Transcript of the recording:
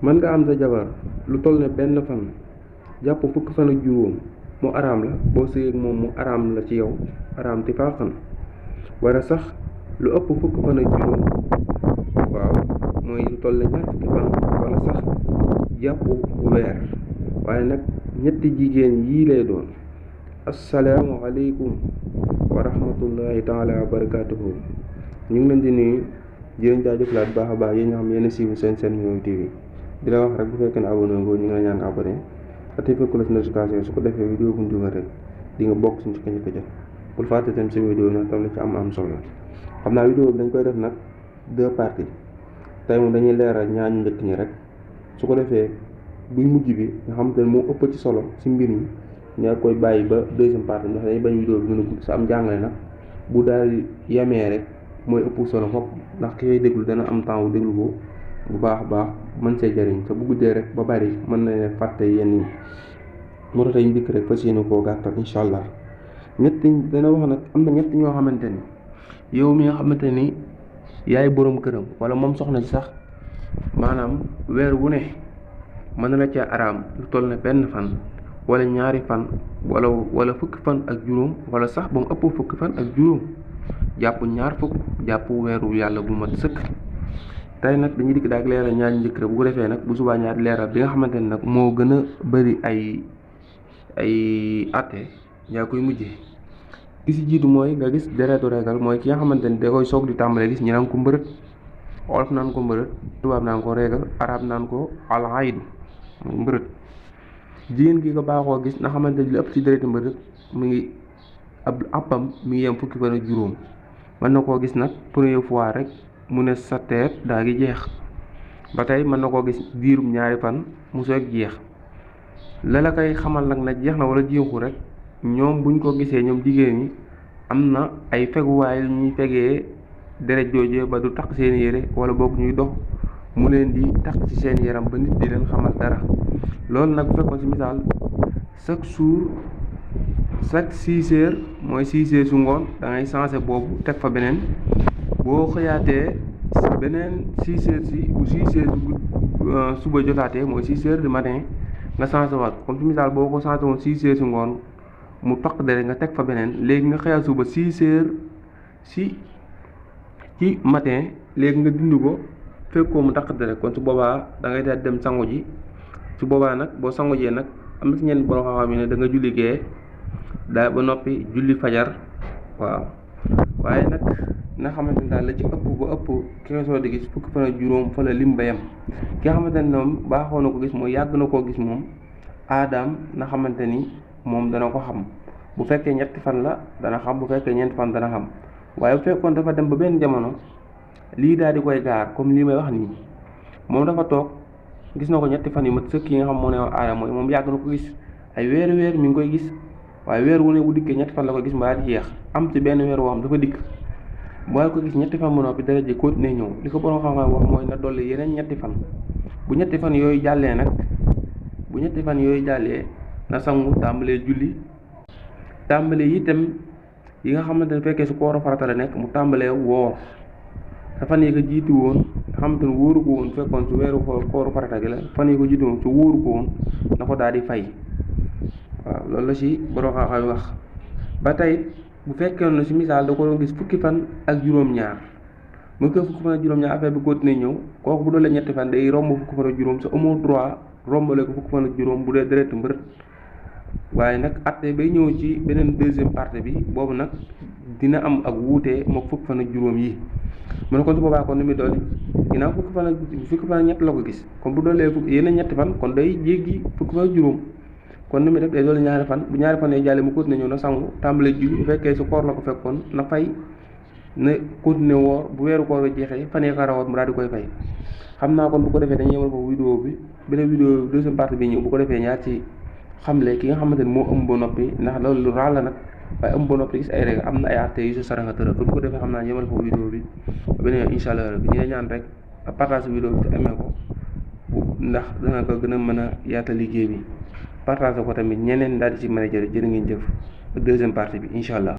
mën nga am sa jabar lu toll ne benn fan jàpp fukki fan ak juróom mu araam la boo sëy ak moom mu araam la ci yow araam ti faaxan wala sax lu ëpp fukki fan ak juróom waaw mooy lu toll ne ñaar fukki fan wala sax jàpp weer waaye nag ñetti jigéen yii lay doon. assalaamu aleykum wa rahmatullahi taala wa barakaatuhu. ñu ngi leen di nuyu di leen jaajëfalaat baax a baax yéen ñoo xam yéen a siiw seen Mouride TV di la wax rek bu fekkee ne abonné nga ñu ngi la ñaan abonné te fekk la si notification su ko defee vidéo bu ñu dugal rek di nga bokk suñu ci kañ ko jot bul fàtte tam sa vidéo nag tam la ci am solo xam naa vidéo bi dañ koy def nag 2 parties tey moom dañuy leeral ñaar ñu njëkk ñi rek su ko defee buy mujj bi nga xam te ne moo ëpp ci solo si mbir mi ñaa koy bàyyi ba 2e partie ndax dañuy bañ vidéo bi mën a gudd sa am jàngale nag bu daal yemee rek mooy ëpp solo foofu ndax ki koy déglu dana am temps wu déglu ko bu baax a baax mën see jariñ te bu guddee rek ba bari mën na leen fàtte yenn yi moo tax ñu dikk rek fas yéene koo gàttal incha allah dana wax nag am na ñett ñoo xamante ni yow mi nga xamante ni yaay boroom këram wala moom soxna si sax maanaam weer wu ne mën na la ca araam lu toll ne benn fan wala ñaari fan wala fukki fan ak juróom wala sax ba mu ëpp fukki fan ak juróom jàpp ñaar fukk jàpp weeru yàlla bu mat sëkk. tey nag dañuy dikk daal leeral ñaar njëkk rek bu ko defee nag bu subaa ñaar leeral bi nga xamante ni nag moo gën a bëri ay atte yaa koy mujjee. ki si jiitu mooy nga gis deretu regal mooy ki nga xamante ni da koy soog di tàmbalee gis ñi naan ko mbërët olof naan ko mbërët tubaab naan ko regal arab naan ko alxaydu mbërët. jigéen gi ko baaxoo gis nga xamante ni lu ëpp ci deretu mbërët mu ngi ab appam mi ngi yem fukki fan ak juróom mën na koo gis nag première fois rek mu ne sa teet daa ngi jeex ba tey mën na koo gis diirum ñaari fan mu soog jeex la koy xamal nag na jeex na wala jeexu rek ñoom buñ ko gisee ñoom jigéen ñi am na ay feguwaay lu ñuy fegee deret joojee ba du takk seen yére wala boog ñuy dox mu leen di takk ci seen yaram ba nit di leen xamal dara. loolu nag bu fekkoon ci misaal chaque 6 heures mooy 6 heures su ngoon da ngay changé boobu teg fa beneen boo xëyaatee si beneen 6 heures si bu 6 heures suba jotaatee mooy 6 heures du matin nga changé waat comme ci misaal boo ko changé woon 6 heures si ngoon mu toq dere nga teg fa beneen léegi nga xëyaat suba 6 heures ci matin léegi nga dindi ko fekkoo mu taq dere kon su boobaa da ngay daal dem sangu ji su boobaa nag boo sangu jee nag am na ci ñenn borom xam-xam yi ne da nga julli gee daal ba noppi julli fajar waaw waaye nag nga xamante ne daal la ci ëpp ba ëpp ki nga soo di gis fukki fan ak juróom fa la lim ba yem ki nga xamante ne moom baaxoo na ko gis mooy yàgg na koo gis moom aadaam na xamante ni moom dana ko xam bu fekkee ñetti fan la dana xam bu fekkee ñeenti fan dana xam waaye bu fekkoon dafa dem ba benn jamono lii daal di koy gaar comme lii may wax nii moom dafa toog gis na ko ñetti fan yu mat sëkk yi nga xam moo ne aada mooy moom yàgg na ko gis ay weer mi ngi koy gis waaye weer wu ne bu dikkee ñetti fan la ko gis mbaa di jeex am ci benn weer woo xam dafa dikk booy ko gis ñetti fan ba noppi dara ji continuer ñëw li ko borom xam-xam wax mooy na dolli yeneen ñetti fan bu ñetti fan yooyu jàllee nag na sangu tàmbalee julli tàmbalee itam yi nga xamante ne fekkee su kooru farata la nekk mu tàmbalee woor te fan yi ko jiitu woon nga xamante ne wóoru ko woon fekkoon su weeru kooru farata gi la fan yi ko jiitu woon su wóoru ko woon na ko daal di fay waaw loolu la ci borom xam-xam wax. ba tey bu fekkee ne ci misaal da ko doon gis fukki fan ak juróom-ñaar mu ko fukki fan ak juróom-ñaar affaire bi continué ñëw kooku bu doolee ñetti fan day romb fukki fan ak juróom sa amoo droit rombale ko fukki fan ak juróom bu dee deret mbërët waaye nag atte bay ñëw ci beneen 2e partie bi boobu nag dina am ak wuute mook fukki fan ak juróom yi mu ne kon su boobaa kon ni muy dolli ginnaaw fukki fan ak ñett la ko gis kon bu doolee yeneen ñetti fan kon day jéggi fukki fan ak juróom kon ni muy def day doole ñaari fan bu ñaari fan yi jàllee mu continuer ñëw na sangu tàmbalee julli bu fekkee su koor la ko fekkoon na fay na continuer woor bu weeru koor bi jeexee fan yi ko rawoot mu daal di koy fay. xam naa kon bu ko defee dañuy yemal foofu vidéo bi beneen vidéo 2e partie bi ñëw bu ko defee ñaar ci xamle ki nga xamante ni moo ëmb ba noppi ndax loolu lu raal la nag waaye ëmb ba noppi gis ay règle am na ay atte yu sa saraxa tëra kon bu ko defee xam naa yemal foofu vidéo bi beneen yoon incha allah bi ñu ñaan rek partage vidéo bi te amee ko ndax dana ko gën a mën a yaatal liggéey bi partage ko tamit ñeneen daal di ci mën a jërë ngeen jëf 2e partie bi incha allah.